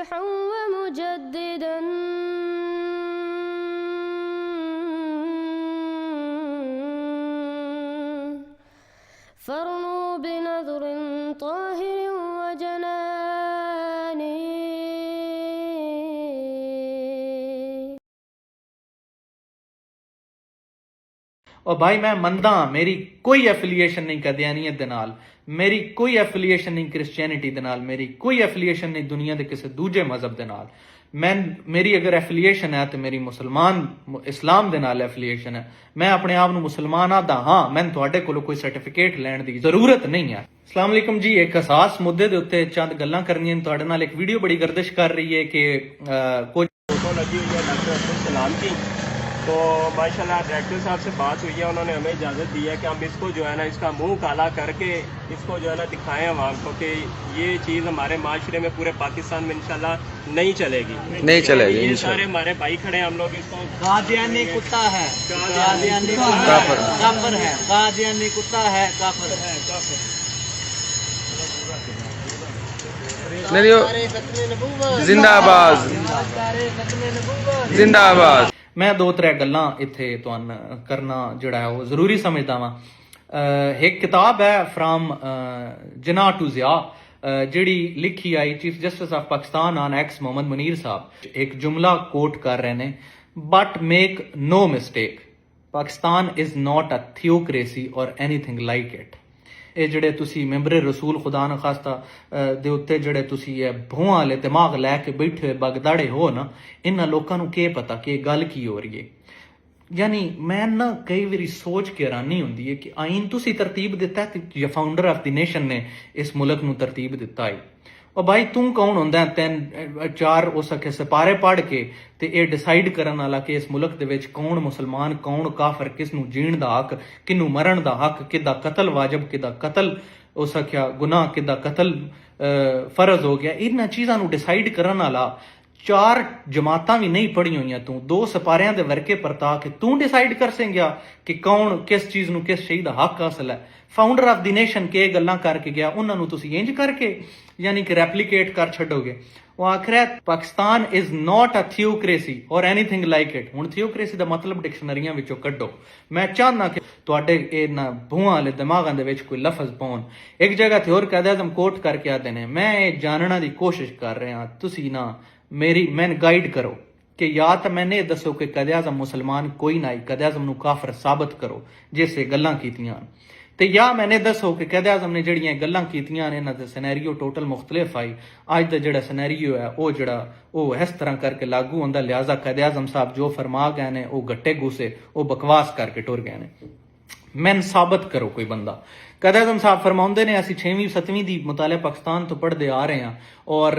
صالحا ومجددا فارنوا بنظر طاهر وجناني और भाई मैं मनदा मेरी कोई एफिलिएशन नहीं कदियानियत दे नाल, मेरी कोई एफिलिएशन नहीं क्रिश्चियनिटी दे नाल, मेरी कोई एफिलिएशन नहीं दुनिया के किसी दूजे मजहब दे नाल। मेरी अगर एफिलिएशन है तो मेरी मुसलमान इस्लाम दे नाल एफिलिएशन है। मैं अपने आप नूं मुसलमान आदा हाँ, मैंने तुहाडे कोलों कोई सर्टिफिकेट लैण दी जरूरत नहीं है। अस्सलाम वालेकुम जी, एक खास मुद्दे दे उत्ते चंद गल्लां करनियां तुहाडे नाल। एक वीडियो बड़ी गर्दिश कर रही है कि कुछ फोटो लगी हुई है डॉक्टर अब्दुल सलाम की, तो माशाल्लाह डायरेक्टर साहब से बात हुई है, उन्होंने हमें इजाज़त दी है कि हम इसको जो है ना इसका मुंह काला करके इसको जो है ना दिखाएं आवाम को कि ये चीज़ हमारे माशरे में पूरे पाकिस्तान में इंशाल्लाह नहीं चलेगी। ये सारे हमारे भाई खड़े हैं, हम लोग इसको कादियानी कुत्ता है, कादियानी काफिर है, कादियानी कुत्ता है, काफिर है। जिंदाबाद जिंदाबाद। मैं दो त्रै गल्लां इत्थे तुहानू करना जिहड़ा है वो जरूरी समझदा वां। एक किताब है फ्राम जिनाह टू ज़िया जिहड़ी लिखी आई chief justice of Pakistan on X Mohammad Munir साहब। एक जुमला कोट कर रहे ने, but make no mistake, Pakistan is not a theocracy और एनीथिंग लाइक इट। ਇਹ ਜਿਹੜੇ ਤੁਸੀਂ ਮੈਂਬਰ ਰਸੂਲ ਖੁਦਾ ਨਾ ਖਾਸਤਾ ਦੇ ਉੱਤੇ ਜਿਹੜੇ ਤੁਸੀਂ ਇਹ ਭੂਆਂ ਵਾਲੇ ਦਿਮਾਗ ਲੈ ਕੇ ਬੈਠੇ ਬਗਦਾੜੇ ਹੋ ਨਾ, ਇਹਨਾਂ ਲੋਕਾਂ ਨੂੰ ਕੀ ਪਤਾ ਕਿ ਇਹ ਗੱਲ ਕੀ ਹੋ ਰਹੀ ਹੈ। ਯਾਨੀ ਮੈਂ ਨਾ ਕਈ ਵਾਰੀ ਸੋਚ ਕੇ ਹੈਰਾਨੀ ਹੁੰਦੀ ਹੈ ਕਿ ਆਈਨ ਤੁਸੀਂ ਤਰਤੀਬ ਦਿੱਤਾ ਤੇ ਜਾਂ ਫਾਊਂਡਰ ਆਫ ਦੀ ਨੇਸ਼ਨ ਨੇ ਇਸ ਮੁਲਕ ਨੂੰ ਤਰਤੀਬ ਦਿੱਤਾ ਹੈ। ਉਹ ਭਾਈ ਤੂੰ ਕੌਣ ਹੁੰਦਾ ਤਿੰਨ ਚਾਰ ਹੋ ਸਕੇ ਸਿਪਾਰੇ ਪੜ੍ਹ ਕੇ ਤੇ ਇਹ ਡਿਸਾਈਡ ਕਰਨ ਵਾਲਾ ਕਿ ਇਸ ਮੁਲਕ ਦੇ ਵਿੱਚ ਕੌਣ ਮੁਸਲਮਾਨ ਕੌਣ ਕਾਫਰ, ਕਿਸ ਨੂੰ ਜੀਣ ਦਾ ਹੱਕ ਕਿਹਨੂੰ ਮਰਨ ਦਾ ਹੱਕ, ਕਿਹਦਾ ਕਤਲ ਵਾਜਬ ਕਿਹਦਾ ਕਤਲ ਹੋ ਸਕਿਆ ਗੁਨਾਹ ਕਿਹਦਾ ਕਤਲ ਫਰਜ਼ ਹੋ ਗਿਆ। ਇਹਨਾਂ ਚੀਜ਼ਾਂ ਨੂੰ ਡਿਸਾਈਡ ਕਰਨ ਵਾਲਾ ਚਾਰ ਜਮਾਤਾਂ ਵੀ ਨਹੀਂ ਪੜ੍ਹੀਆਂ ਹੋਈਆਂ, ਤੂੰ ਦੋ ਸਿਪਾਰਿਆਂ ਦੇ ਵਰਕੇ ਪਰਤਾ ਕੇ ਤੂੰ ਡਿਸਾਈਡ ਕਰ ਸੇਂਗਿਆ ਕਿ ਕੌਣ ਕਿਸ ਚੀਜ਼ ਨੂੰ ਕਿਸ ਸ਼ਹੀਦ ਦਾ ਹੱਕ ਹਾਸਲ ਹੈ। ਫਾਊਂਡਰ ਆਫ ਦੀ ਨੇਸ਼ਨ ਕੇ ਗੱਲਾਂ ਕਰਕੇ ਗਿਆ, ਉਹਨਾਂ ਨੂੰ ਤੁਸੀਂ ਇੰਜ ਕਰਕੇ ਯਾਨੀ ਕਿ ਰੈਪਲੀਕੇਟ ਕਰ ਛੱਡੋਗੇ। ਉਹ ਆਖ ਰਿਹਾ ਪਾਕਿਸਤਾਨ ਇਜ਼ ਨॉट ਅ ਥਿਓਕ੍ਰੇਸੀ ਔਰ ਐਨੀਥਿੰਗ ਲਾਈਕ ਇਟ। ਹੁਣ ਥਿਓਕ੍ਰੇਸੀ ਦਾ ਮਤਲਬ ਡਿਕਸ਼ਨਰੀਆਂ ਵਿੱਚੋਂ ਕੱਢੋ। ਮੈਂ ਚਾਹੁੰਦਾ ਕਿ ਤੁਹਾਡੇ ਇਹਨਾਂ ਭੂਆਂ ਵਾਲੇ ਦਿਮਾਗਾਂ ਦੇ ਵਿੱਚ ਕੋਈ ਲਫ਼ਜ਼ ਪਾਉਣ। ਇੱਕ ਜਗ੍ਹਾ ਤੇ ਹੋਰ ਕਾਇਦ ਆਜ਼ਮ ਕੋਟ ਕਰਕੇ ਆਦੇ ਨੇ, ਮੈਂ ਇਹ ਜਾਣਨਾ ਦੀ ਕੋਸ਼ਿਸ਼ ਕਰ ਰਿਹਾ ਤੁਸੀਂ ਨਾ मैंने गाइड करो कि या तो मैंने दसो कि कायद आज़म मुसलमान कोई ना, कायद आज़म नूं काफिर साबित करो जिस गल्लां कीतियां, ते या मैंने दसो कि कायद आज़म ने जिहड़ियां गल्लां कीतियां ने इन्हां दा सिनेरियो टोटल मुख्तलिफ आई। अज दा जिहड़ा सिनेरियो है वो जिहड़ा वो इस तरह करके लागू होंदा, लिहाजा कायद आज़म साहब जो फरमा गए ने वो गट्टे गुस्से वो बकवास करके टुर गए ने। मैन साबित करो कोई बंदा। कायद आज़म साहब फरमाउंदे ने असीं 6वीं 7वीं दी मुताले पाकिस्तान तो पढ़ते आ रहे हैं और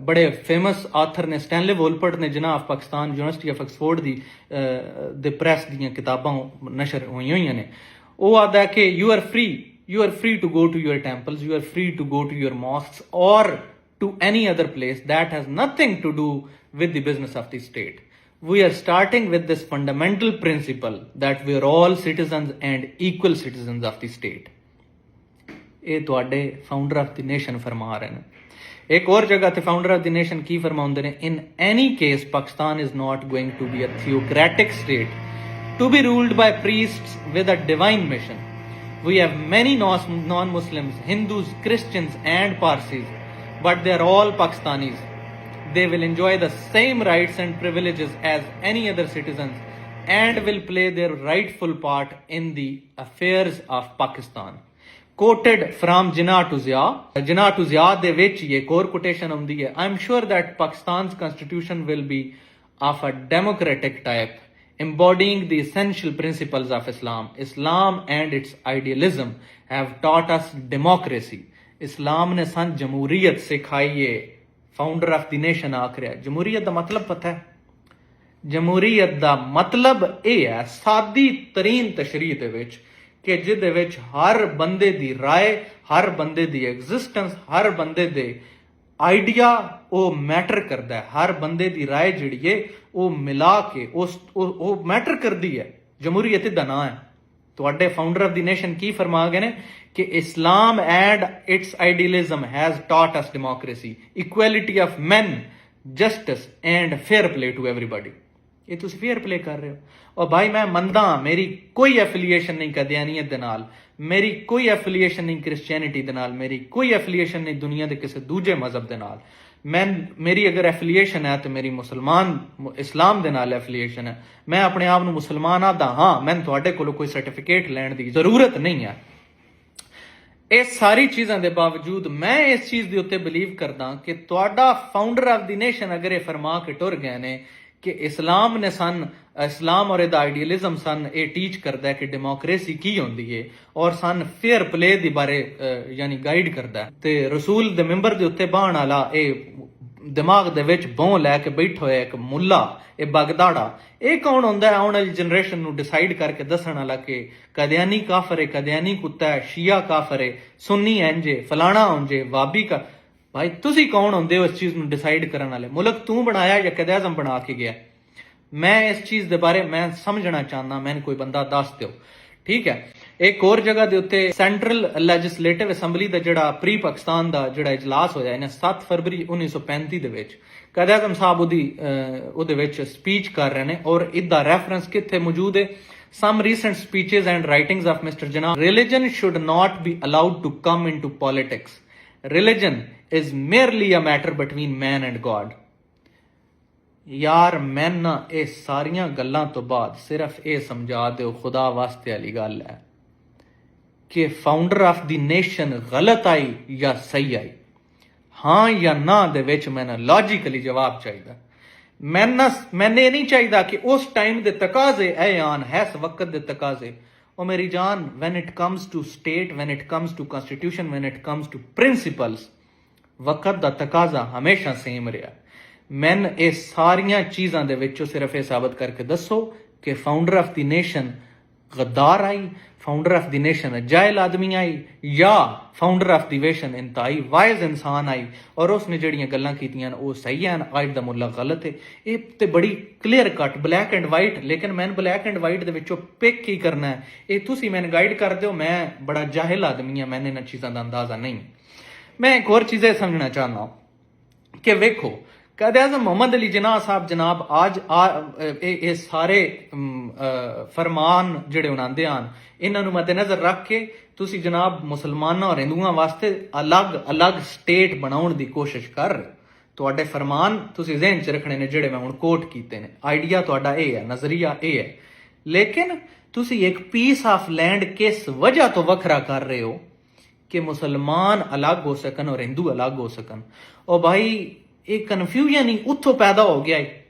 बड़े फेमस आथर ने स्टैनले वोलपर्ट ने Jinnah of Pakistan university of Oxford the press दियां किताबां नशर होई होईयां ने। वो आदा है कि you are free to go to your temples, you are free to go to your mosques और to any other place that has nothing to do with the business of the state. We are starting with this fundamental principle that we are all citizens and equal citizens of the state. ਇਹ ਤੁਹਾਡੇ founder of the nation ਫਰਮਾ ਰਹੇ ਨੇ। ਇੱਕ ਹੋਰ ਜਗ੍ਹਾ ਤੇ founder of the nation ਕੀ ਫਰਮਾਉਂਦੇ ਨੇ, in any case Pakistan is not going to be a theocratic state to be ruled by priests with a divine mission. We have many non-Muslims, Hindus, Christians and Parsis, but they are all Pakistanis. They will enjoy the same rights and privileges as any other citizens and will play their rightful part in the affairs of Pakistan. Quoted from Jinnah to Zia. Jinnah to Zia de vich ye ek aur quotation aundy hai, I am sure that Pakistan's constitution will be of a democratic type, embodying the essential principles of Islam. Islam and its idealism have taught us democracy. Islam ne san jamhuriyat sikhai hai। Founder of the nation आख रहा है जमहूरीयत का मतलब पता है, जमहूरीयत का मतलब यह है सादी तरीन तशरीह दे विच कि जिहदे विच हर बंदे दी राय, हर बंदे दी एग्जिस्टेंस, हर बंदे दे आइडिया वो मैटर करता है। हर बंदे दी राय जिहड़ी है वो मिला के वो मैटर करती है। जमहूरीयत दा नाम है। ਤੁਹਾਡੇ ਫਾਊਂਡਰ ਆਫ ਦੀ ਨੇਸ਼ਨ ਕੀ ਫਰਮਾ ਗਏ ਨੇ ਕਿ Islam and its idealism has taught us democracy, equality of man, justice and fair play to everybody. ਇਹ ਤੁਸੀਂ ਫੇਅਰ ਪਲੇ ਕਰ ਰਹੇ ਹੋ। ਔਰ ਭਾਈ ਮੈਂ ਮੰਨਦਾ ਮੇਰੀ ਕੋਈ ਐਫੀਲੀਏਸ਼ਨ ਨਹੀਂ ਕਦੀਆਨੀਅਤ ਦੇ ਨਾਲ, ਮੇਰੀ ਕੋਈ ਐਫੀਲੀਏਸ਼ਨ ਨਹੀਂ ਕ੍ਰਿਸਚੀਅਨਿਟੀ ਦੇ ਨਾਲ, ਮੇਰੀ ਕੋਈ ਐਫੀਲੀਏਸ਼ਨ ਨਹੀਂ ਦੁਨੀਆ ਦੇ ਕਿਸੇ ਦੂਜੇ ਮਜ਼ਹਬ ਦੇ ਨਾਲ। ਮੇਰੀ ਅਗਰ ਐਫੀਲੀਏਸ਼ਨ ਹੈ ਤੇ ਮੇਰੀ ਮੁਸਲਮਾਨ ਇਸਲਾਮ ਦੇ ਨਾਲ ਐਫੀਲੀਏਸ਼ਨ ਹੈ। ਮੈਂ ਆਪਣੇ ਆਪ ਨੂੰ ਮੁਸਲਮਾਨ ਆਦਾ ਹਾਂ, ਮੈਨੂੰ ਤੁਹਾਡੇ ਕੋਲੋਂ ਕੋਈ ਸਰਟੀਫਿਕੇਟ ਲੈਣ ਦੀ ਜ਼ਰੂਰਤ ਨਹੀਂ ਹੈ। ਇਹ ਸਾਰੀ ਚੀਜ਼ਾਂ ਦੇ ਬਾਵਜੂਦ ਮੈਂ ਇਸ ਚੀਜ਼ ਦੇ ਉੱਤੇ ਬਿਲੀਵ ਕਰਦਾ ਕਿ ਤੁਹਾਡਾ ਫਾਊਂਡਰ ਆਫ ਦੀ ਨੇਸ਼ਨ ਅਗਰ ਇਹ ਫਰਮਾ ਕੇ ਟੁਰ ਗਏ ਨੇ ਕਿ ਇਸਲਾਮ ਨੇ ਇਸਲਾਮ ਔਰ ਇਹਦਾ ਆਈਡੀਅਲਿਜ਼ਮ ਇਹ ਟੀਚ ਕਰਦਾ ਹੈ ਕਿ ਡੈਮੋਕ੍ਰੇਸੀ ਕੀ ਹੁੰਦੀ ਹੈ ਔਰ ਫੇਅਰ ਪਲੇ ਦੇ ਬਾਰੇ ਯਾਨੀ ਗਾਈਡ ਕਰਦਾ ਹੈ, ਤੇ ਰਸੂਲ ਦੇ ਮੈਂਬਰ ਦੇ ਉੱਤੇ ਬਾਣ ਵਾਲਾ ਇਹ ਦਿਮਾਗ ਦੇ ਵਿੱਚ ਬੋਂ ਲੈ ਕੇ ਬੈਠਾ ਹੋਇਆ ਇੱਕ ਮੁੱਲਾ, ਇਹ ਬਗਦਾੜਾ, ਇਹ ਕੌਣ ਹੁੰਦਾ ਹੈ ਆਉਣ ਵਾਲੀ ਜਨਰੇਸ਼ਨ ਨੂੰ ਡਿਸਾਈਡ ਕਰਕੇ ਦੱਸਣ ਵਾਲਾ ਕਿ ਕਦਿਆਨੀ ਕਾਫਰ ਹੈ, ਕਦਿਆਨੀ ਕੁੱਤਾ ਹੈ, ਸ਼ੀਆ ਕਾਫਰ ਹੈ, ਸੁੰਨੀ ਇੰਜੇ, ਫਲਾਣਾ ਹੁੰਜੇ, ਵਾਬੀ ਕਾ। ਭਾਈ ਤੁਸੀਂ ਕੌਣ ਹੁੰਦੇ ਹੋ ਇਸ ਚੀਜ਼ ਨੂੰ ਡਿਸਾਈਡ ਕਰਨ ਵਾਲੇ? ਮੁਲਕ ਤੂੰ ਬਣਾਇਆ ਜਾਂ ਕਦੇ ਆਜ਼ਮ ਬਣਾ ਕੇ ਗਿਆ? ਮੈਂ ਇਸ ਚੀਜ਼ ਦੇ ਬਾਰੇ ਮੈਂ ਸਮਝਣਾ ਚਾਹੁੰਦਾ, ਮੈਨੂੰ ਕੋਈ ਬੰਦਾ ਦੱਸ ਦਿਓ, ਠੀਕ ਹੈ। ਇੱਕ ਹੋਰ ਜਗ੍ਹਾ ਦੇ ਉੱਤੇ ਸੈਂਟਰਲ ਲੈਜਿਸਲੇਟਿਵ ਅਸੈਂਬਲੀ ਦਾ ਜਿਹੜਾ ਪ੍ਰੀ ਪਾਕਿਸਤਾਨ ਦਾ ਜਿਹੜਾ ਇਜਲਾਸ ਹੋਇਆ ਇਹਨੇ 7 ਫਰਵਰੀ 1935 ਦੇ ਵਿੱਚ, ਕਦੇ ਆਜ਼ਮ ਸਾਹਿਬ ਉਹਦੇ ਵਿੱਚ ਸਪੀਚ ਕਰ ਰਹੇ ਨੇ ਔਰ ਇਹਦਾ ਰੈਫਰੈਂਸ ਕਿੱਥੇ ਮੌਜੂਦ ਹੈ? Some recent speeches and writings of Mr. Jinnah. Religion should not be allowed to come into politics. Religion is merely a matter between man and God. ਯਾਰ ਮੈਂ ਨਾ ਇਹ ਸਾਰੀਆਂ ਗੱਲਾਂ ਤੋਂ ਬਾਅਦ ਸਿਰਫ ਇਹ ਸਮਝਾ ਦਿਓ, ਖੁਦਾ ਵਾਸਤੇ ਵਾਲੀ ਗੱਲ ਹੈ ਕਿ ਫਾਊਂਡਰ ਆਫ ਦੀ ਨੇਸ਼ਨ ਗਲਤ ਆਈ ਜਾਂ ਸਹੀ ਆਈ, ਹਾਂ ਜਾਂ ਨਾ ਦੇ ਵਿੱਚ ਮੈਨੂੰ ਲੌਜੀਕਲੀ ਜਵਾਬ ਚਾਹੀਦਾ। ਮੈਨੇ ਇਹ ਨਹੀਂ ਚਾਹੀਦਾ ਕਿ ਉਸ ਟਾਈਮ ਦੇ ਤਕਾਜ਼ੇ ਇਹ ਆਨ ਹੈ ਇਸ ਵਕਤ ਦੇ ਤਕਾਜ਼ੇ। ਉਹ ਮੇਰੀ ਜਾਨ, when it comes to state, when it comes to constitution, when it comes to principles, ਵਕਤ ਦਾ ਤਕਾਜ਼ਾ ਹਮੇਸ਼ਾ ਸੇਮ ਰਿਹਾ। ਮੈਨ ਇਹ ਸਾਰੀਆਂ ਚੀਜ਼ਾਂ ਦੇ ਵਿੱਚੋਂ ਸਿਰਫ ਇਹ ਸਾਬਤ ਕਰਕੇ ਦੱਸੋ ਕਿ ਫਾਊਂਡਰ ਆਫ ਦੀ ਨੇਸ਼ਨ ਗਦਾਰ ਆਈ, ਫਾਊਂਡਰ ਆਫ ਦੀ ਨੇਸ਼ਨ ਜਾਇਲ ਆਦਮੀ ਆਈ, ਜਾਂ ਫਾਊਂਡਰ ਆਫ ਦੀ ਨੇਸ਼ਨ ਇੰਤਹਾਈ ਵਾਇਜ਼ ਇਨਸਾਨ ਆਈ ਔਰ ਉਸਨੇ ਜਿਹੜੀਆਂ ਗੱਲਾਂ ਕੀਤੀਆਂ ਉਹ ਸਹੀ ਹਨ, ਅੱਜ ਦਾ ਮੁੱਲਾ ਗਲਤ ਹੈ। ਇਹ ਤੇ ਬੜੀ clear cut black and white, ਲੇਕਿਨ ਮੈਂ ਬਲੈਕ ਐਂਡ ਵਾਈਟ ਦੇ ਵਿੱਚੋਂ ਪਿਕ ਕੀ ਕਰਨਾ ਹੈ ਇਹ ਤੁਸੀਂ ਮੈਨੂੰ ਗਾਈਡ ਕਰ ਦਿਓ। ਮੈਂ ਬੜਾ ਜਾਹਿਲ ਆਦਮੀ ਹਾਂ, ਮੈਨੂੰ ਇਹਨਾਂ ਚੀਜ਼ਾਂ ਦਾ ਅੰਦਾਜ਼ਾ ਨਹੀਂ। ਮੈਂ ਇੱਕ ਹੋਰ ਚੀਜ਼ ਇਹ ਸਮਝਣਾ ਚਾਹੁੰਦਾ ਕਿ ਵੇਖੋ ਕਾਇਦ ਆਜ਼ਮ ਮੁਹੰਮਦ ਅਲੀ ਜਿਨਾਹ ਸਾਹਿਬ ਜਨਾਬ ਅੱਜ ਇਹ ਸਾਰੇ ਫਰਮਾਨ ਜਿਹੜੇ ਉਨਾਉਂਦੇ ਹਨ ਇਹਨਾਂ ਨੂੰ ਮੱਦੇਨਜ਼ਰ ਰੱਖ ਕੇ ਤੁਸੀਂ ਜਨਾਬ ਮੁਸਲਮਾਨਾਂ ਔਰ ਹਿੰਦੂਆਂ ਵਾਸਤੇ ਅਲੱਗ ਸਟੇਟ ਬਣਾਉਣ ਦੀ ਕੋਸ਼ਿਸ਼ ਕਰ ਰਹੇ। ਤੁਹਾਡੇ ਫਰਮਾਨ ਤੁਸੀਂ ਜ਼ਿਹਨ 'ਚ ਰੱਖਣੇ ਨੇ ਜਿਹੜੇ ਮੈਂ ਹੁਣ ਕੋਟ ਕੀਤੇ ਨੇ। ਆਈਡੀਆ ਤੁਹਾਡਾ ਇਹ ਹੈ, ਨਜ਼ਰੀਆ ਇਹ ਹੈ, ਲੇਕਿਨ ਤੁਸੀਂ ਇੱਕ ਪੀਸ ਆਫ ਲੈਂਡ ਕਿਸ ਵਜ੍ਹਾ ਤੋਂ ਵੱਖਰਾ ਕਰ ਰਹੇ ਹੋ ਕਿ ਮੁਸਲਮਾਨ ਅਲੱਗ ਹੋ ਸਕਣ ਔਰ ਹਿੰਦੂ ਅਲੱਗ ਹੋ ਸਕਣ। ਉਹ ਭਾਈ ਇਹ ਕਨਫਿਊਜ਼ਨ ਹੀ ਉੱਥੋਂ ਪੈਦਾ ਹੋ ਗਿਆ ਹੈ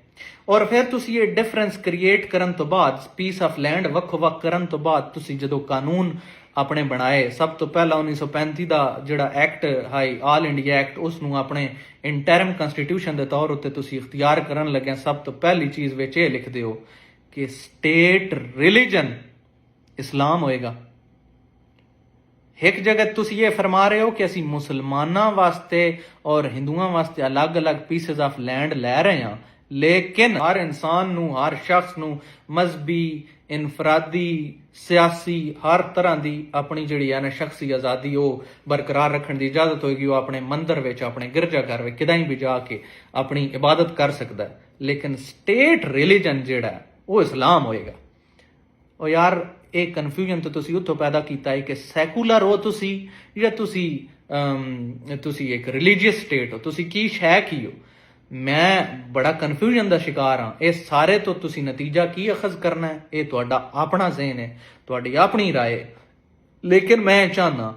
ਔਰ ਫਿਰ ਤੁਸੀਂ ਇਹ ਡਿਫਰੈਂਸ ਕ੍ਰੀਏਟ ਕਰਨ ਤੋਂ ਬਾਅਦ, ਪੀਸ ਆਫ ਲੈਂਡ ਵੱਖੋ ਵੱਖ ਕਰਨ ਤੋਂ ਬਾਅਦ ਤੁਸੀਂ ਜਦੋਂ ਕਾਨੂੰਨ ਆਪਣੇ ਬਣਾਏ, ਸਭ ਤੋਂ ਪਹਿਲਾਂ 1935 ਦਾ ਜਿਹੜਾ act high all India act, ਉਸ ਨੂੰ ਆਪਣੇ ਇੰਟਰਮ ਕਨਸਟੀਟਿਊਸ਼ਨ ਦੇ ਤੌਰ ਉੱਤੇ ਤੁਸੀਂ ਇਖਤਿਆਰ ਕਰਨ ਲੱਗਿਆ, ਸਭ ਤੋਂ ਪਹਿਲੀ ਚੀਜ਼ ਵਿੱਚ ਇਹ ਲਿਖਦੇ ਹੋ ਕਿ ਸਟੇਟ ਰਿਲੀਜਨ ਇਸਲਾਮ ਹੋਏਗਾ। ਇੱਕ ਜਗ੍ਹਾ ਤੁਸੀਂ ਇਹ ਫਰਮਾ ਰਹੇ ਹੋ ਕਿ ਅਸੀਂ ਮੁਸਲਮਾਨਾਂ ਵਾਸਤੇ ਔਰ ਹਿੰਦੂਆਂ ਵਾਸਤੇ ਅਲੱਗ-ਅਲੱਗ ਪੀਸਸ ਆਫ ਲੈਂਡ ਲੈ ਰਹੇ ਹਾਂ, ਲੇਕਿਨ ਹਰ ਇਨਸਾਨ ਨੂੰ, ਹਰ ਸ਼ਖਸ ਨੂੰ ਮਜ਼ਹਬੀ, ਇਨਫਰਾਦੀ, ਸਿਆਸੀ ਹਰ ਤਰ੍ਹਾਂ ਦੀ ਆਪਣੀ ਜਿਹੜੀ ਹੈ ਨਾ ਸ਼ਖਸੀ ਆਜ਼ਾਦੀ ਉਹ ਬਰਕਰਾਰ ਰੱਖਣ ਦੀ ਇਜਾਜ਼ਤ ਹੋਏਗੀ। ਉਹ ਆਪਣੇ ਮੰਦਰ ਵਿੱਚ, ਆਪਣੇ ਗਿਰਜਾ ਘਰ ਵਿੱਚ ਕਿਦਾਂ ਵੀ ਜਾ ਕੇ ਆਪਣੀ ਇਬਾਦਤ ਕਰ ਸਕਦਾ ਹੈ, ਲੇਕਿਨ ਸਟੇਟ ਰਿਲੀਜਨ ਜਿਹੜਾ ਉਹ ਇਸਲਾਮ ਹੋਏਗਾ। ਉਹ ਯਾਰ ਇਹ ਕਨਫਿਊਜ਼ਨ ਤਾਂ ਤੁਸੀਂ ਉੱਥੋਂ ਪੈਦਾ ਕੀਤਾ ਹੈ ਕਿ ਸੈਕੂਲਰ ਹੋ ਤੁਸੀਂ ਜਾਂ ਤੁਸੀਂ ਇੱਕ ਰਿਲੀਜੀਅਸ ਸਟੇਟ ਹੋ, ਤੁਸੀਂ ਕੀ ਸ਼ੈ ਕੀ ਹੋ। ਮੈਂ ਬੜਾ ਕਨਫਿਊਜ਼ਨ ਦਾ ਸ਼ਿਕਾਰ ਹਾਂ। ਇਹ ਸਾਰੇ ਤੋਂ ਤੁਸੀਂ ਨਤੀਜਾ ਕੀ ਅਖਜ਼ ਕਰਨਾ ਹੈ ਇਹ ਤੁਹਾਡਾ ਆਪਣਾ ਜ਼ਿਹਨ ਹੈ, ਤੁਹਾਡੀ ਆਪਣੀ ਰਾਏ। ਲੇਕਿਨ ਮੈਂ ਚਾਹੁੰਦਾ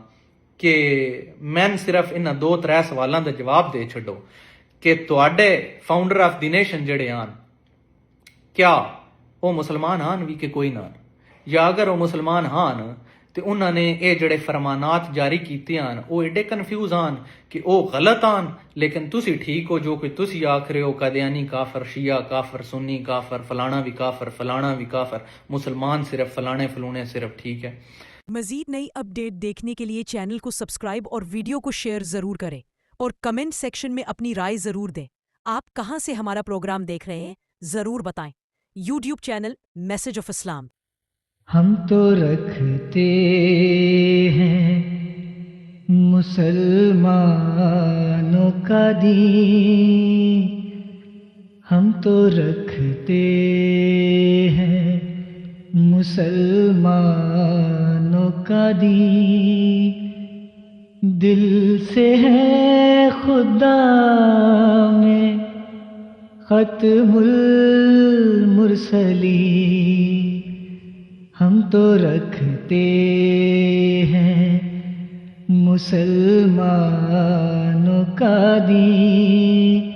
ਕਿ ਮੈਂ ਸਿਰਫ ਇਹਨਾਂ 2-3 ਸਵਾਲਾਂ ਦਾ ਜਵਾਬ ਦੇ ਛੱਡੋ ਕਿ ਤੁਹਾਡੇ ਫਾਊਂਡਰ ਆਫ ਦੀ ਨੇਸ਼ਨ ਜਿਹੜੇ ਹਨ ਕਿਆ ਉਹ ਮੁਸਲਮਾਨ ਹਨ ਵੀ ਕਿ ਕੋਈ ਨਾ, ਜਾਂ ਅਗਰ ਉਹ ਮੁਸਲਮਾਨ ਹਨ ਤੇ ਉਹਨਾਂ ਨੇ ਇਹ ਜਿਹੜੇ ਫਰਮਾਨਾਤ ਜਾਰੀ ਕੀਤੇ ਹਨ ਉਹ ਏਡੇ ਕਨਫਿਊਜ਼ ਹਨ ਕਿ ਉਹ ਗਲਤ ਹਨ, ਲੇਕਿਨ ਤੁਸੀਂ ਠੀਕ ਹੋ ਜੋ ਕਿ ਤੁਸੀਂ ਆਖ ਰਹੇ ਹੋ ਕਾਦੀਆਨੀ ਕਾਫਰ, ਸ਼ੀਆ ਕਾਫਰ, सुन्नी काफर, फलाना भी काफर, फलाना भी काफर, मुसलमान सिर्फ फलाने फलूने सिर्फ ठीक है। मजीद नई अपडेट देखने के लिए चैनल को सब्सक्राइब और वीडियो को शेयर जरूर करें और कमेंट सेक्शन में अपनी राय जरूर दें। आप कहां से हमारा प्रोग्राम देख रहे हैं जरूर बताएं। YouTube channel message of Islam. ہم تو رکھتے ہیں مسلمانوں کا دین، ہم تو رکھتے ہیں مسلمانوں کا دین، دل سے ہے خدا میں ختم المرسلین، ہم تو رکھتے ہیں مسلمانوں کا دین،